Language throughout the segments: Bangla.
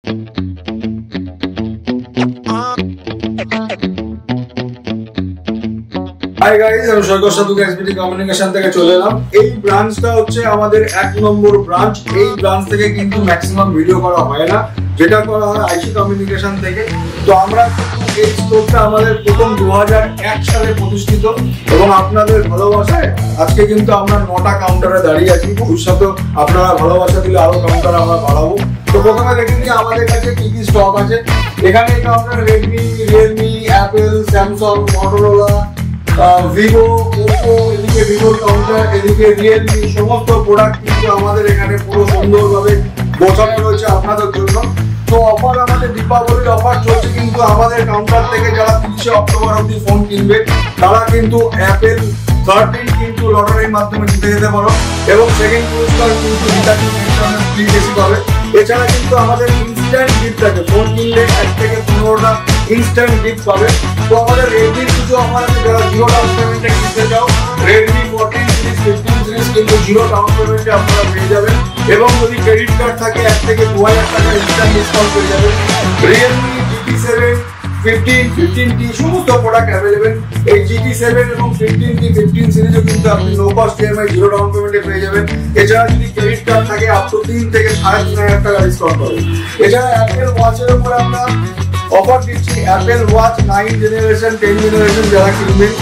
হাই গাইস, আমি সৈকত সাধুক এসবিটি কমিউনিকেশন থেকে চলে এলাম। এই ব্রাঞ্চটা হচ্ছে আমাদের 1 নম্বর ব্রাঞ্চ। এই ব্রাঞ্চ থেকে কিন্তু ম্যাক্সিমাম ভিডিও করা হয় না, যেটা করা হয় আইসি কমিউনিকেশন থেকে। তো আমরা এই স্টোরটা আমাদের প্রথম 2001 সালে প্রতিষ্ঠিত এবং আপনাদের ভালোবাসায় আজকে কিন্তু আমরা 9টা কাউন্টারে দাঁড়িয়ে আছি। ভবিষ্যতে আপনারা ভালোবাসা দিলে আরো কাউন্টার আমরা বাড়াবো। তো প্রথমে দেখে নিই আমাদের কাছে কি কি স্টক আছে। এখানে counter Redmi, Realme, Apple, Samsung, Motorola, Vivo, Oppo, এদিকে ভিভোর কাউন্টার, এদিকে রিয়েলমি, সমস্ত প্রোডাক্ট কিন্তু আমাদের এখানে পুরো সুন্দরভাবে গোছানো রয়েছে আপনাদের জন্য। তো অফার, আমাদের দীপাবলির অফার চলছে কিন্তু আমাদের কাউন্টার থেকে যারা 30 অক্টোবর অবধি ফোন কিনবে তারা কিন্তু অ্যাপেল 13 কিন্তু লটারির মাধ্যমে জিতে যেতে পারো এবং সেকেন্ড পুরস্কার কিন্তু ফ্রি বেশি পাবে। এছাড়া কিন্তু আমাদের ইনস্ট্যান্ট গিফট আছে, ফোন কিনলে 1 থেকে 15টা ইনস্ট্যান্ট গিফট পাবে। তো আমাদের রেডমির কিছু অফার আছে, যারা জিরো ডাউন পেমেন্টে কিনতে চাও রেডমি 14 সিরিজ, 15 সিরিজ কিন্তু জিরো ডাউন পেমেন্টে আপনারা পেয়ে যাবেন এবং যদি ক্রেডিট কার্ড থাকে 1 থেকে 2000 টাকা ইনস্ট্যান্ট ডিসকাউন্ট পেয়ে যাবেন। রিয়েলমি GT7, 15, 15T সমস্ত প্রোডাক্ট অ্যাভেলেবেল। এই GT7 এবং 15T, 15 সিরিজও কিন্তু আপনি no cost EMI zero down পেমেন্টে পেয়ে যাবেন। এছাড়া যদি ক্রেডিট কার্ড থাকে আপ টু 3 থেকে 3500 টাকা ডিসকাউন্ট পাবেন। এছাড়া অ্যাপেল ওয়াচের উপর আমরা অফার দিচ্ছি। অ্যাপেল ওয়াচ 9 জেনারেশন, 10 জেনারেশন যারা কিনবেন,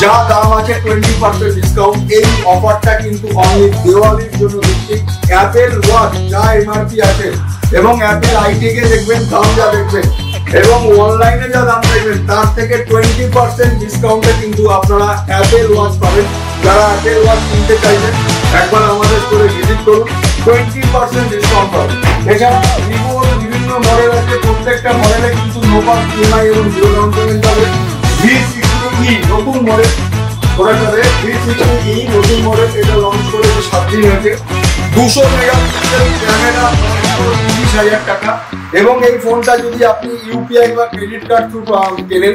যা দাম আছে 20% ডিসকাউন্ট। এই অফারটা কিন্তু অনলি দিওয়ালির জন্য দিচ্ছি। অ্যাপেল ওয়াচ যা এমআরপি আছে এবং অ্যাপেল আইটিকে দেখবেন দাম যা দেখবেন এবং অনলাইনে যা দাম দেখবেন তার থেকে 20% ডিসকাউন্টে কিন্তু আপনারা অ্যাপেল ওয়াচ পাবেন। যারা অ্যাপেল ওয়াচ কিনতে চাইছেন একবার আমাদের স্টোরে ভিজিট করুন, 20% ডিসকাউন্ট পাবেন। এছাড়া ভিভোর বিভিন্ন মডেল আছে, প্রত্যেকটা মডেলে কিন্তু নো কস্ট ইএমআই এবং জিরো ডাউন পেমেন্ট পাবে। V60e নতুন মডেল, ওরা যাবে V60e নতুন মডেল, এটা লঞ্চ করেছে 7 দিন হয়েছে। 200 মেগাপিক্সেল ক্যামেরা, 30,000 টাকা এবং এই ফোনটা যদি আপনি ইউপিআই বা ক্রেডিট কার্ড থ্রু কেনেন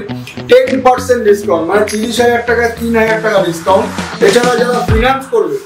10% ডিসকাউন্ট, মানে 30,000 টাকা 3,000 টাকা ডিসকাউন্ট। এছাড়া যারা ফিনান্স করবে,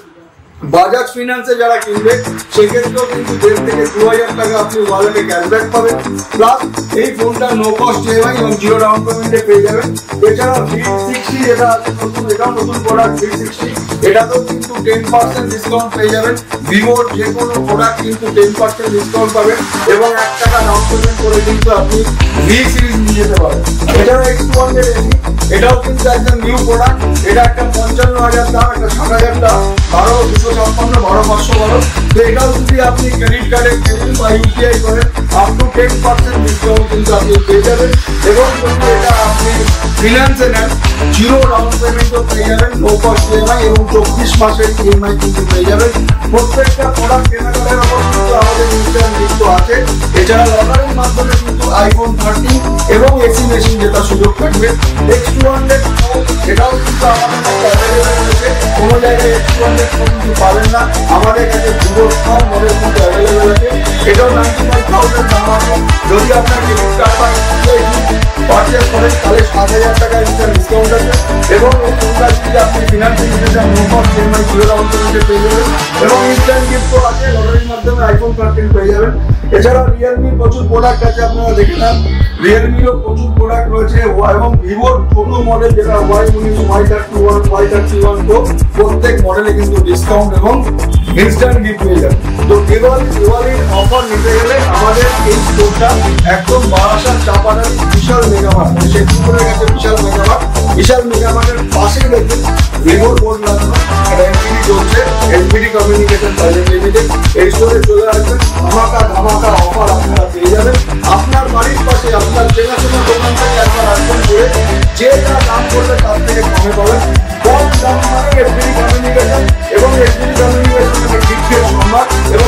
বাজাজ ফিনান্সে যারা কিনবে সেক্ষেত্রেও কিন্তু 1,500 থেকে 2,000 টাকা আপনি ওয়ালেটে ক্যাশব্যাক পাবেন। প্লাস এই ফোনটা নো কস্ট ইএমআই এবং জিরো ডাউন পেমেন্টে পেয়ে যাবেন। এছাড়া V60 যেটা আছে নতুন, এটাও নতুন প্রোডাক্ট V60, এটাতেও কিন্তু 10% ডিসকাউন্ট পেয়ে যাবেন। ভিভোর যে কোনো প্রোডাক্ট কিন্তু 10% ডিসকাউন্ট পাবেন এবং 1 টাকা ডাউন পেমেন্ট করে কিন্তু আপনি V সিরিজ নিয়ে যেতে পারেন। এছাড়া X200 AC, এটাও কিন্তু একদম নিউ প্রোডাক্ট। এটা একটা 55,000 দাম, একটা 60,000 দাম, 12,256, 12,512। তো এটাও যদি আপনি ক্রেডিট কার্ডে কেনেন বা ইউপিআই করেন আপ টু 10% ডিসকাউন্ট কিন্তু আপনি পেয়ে যাবেন এবং যদি এটা আপনি ফিনান্সে নেন জিরো ডাউন পেমেন্টও পেয়ে যাবেন, নো কস্ট ইএমআই এবং 24 মাসের ইএমআই কিন্তু পেয়ে যাবেন। প্রত্যেকটা প্রোডাক্ট কেনাকাটার উপর কিন্তু আমাদের ইনস্ট্যান্ট গিফট আছে। এছাড়া লটারির মাধ্যমে কিন্তু iPhone 13 এবং এসি মেশিন যেটা সুযোগ থাকবে। X200 এটাও কিন্তু আমাদের কাছে অ্যাভেলেবেল রয়েছে, কোনো জায়গায় X200 কিন্তু পাবেন না, আমাদের কাছে ভিভোর সব মডেল কিন্তু অ্যাভেলেবেল আছে। এটাও 95,000 দাম আছে। যদি আপনার ক্রেডিট কার্ড বা ইউপিআই পারচেস করেন তাহলে 7,000 টাকা ইনস্ট্যান্ট ডিসকাউন্ট আছে এবং এই ফোনটা যদি আপনি ফিনান্সে নিতে চান no cost EMI zero down পেমেন্টে পেয়ে যাবেন এবং ইনস্ট্যান্ট গিফটও আছে, লটারির মাধ্যমে iPhone 13 পেয়ে যাবেন। এছাড়া রিয়েলমির প্রচুর প্রোডাক্ট আছে, আপনারা দেখে নেন। রিয়েলমিরও প্রচুর প্রোডাক্ট রয়েছে এবং ভিভোর ছোট মডেল যেটা Y19, Y31, Y31 Pro প্রত্যেক মডেলে কিন্তু ডিসকাউন্ট এবং ইনস্ট্যান্ট গিফট পেয়ে যাবেন। তো দিওয়ালির অফার নিতে গেলে আমাদের এই স্টোরটা একদম বারাসাত চাপাডালি বিশাল মেগামার্ট, শেখপুরের কাছে বিশাল মেগামার্ট। বিশাল মেগামার্টের পাশেই দেখবেন ভিভোর বোর্ড লাগানো, এনপিডি চলছে, এনপিডি কমিউনিকেশন প্রাইভেট লিমিটেড। এই স্টোরে চলে আসবেন, ধামাকা অফার আপনারা পেয়ে যাবেন। আপনার বাড়ির পাশে আপনার চেনাশোনা দোকান থেকে একবার আসবেন, করে যে যা দাম করবে তার থেকে কমে পাবেন। কম দাম মানে এনপিডি কমিউনিকেশন এবং এনপিডি কমিউনিকেশনের গিফটের সম্মান এবং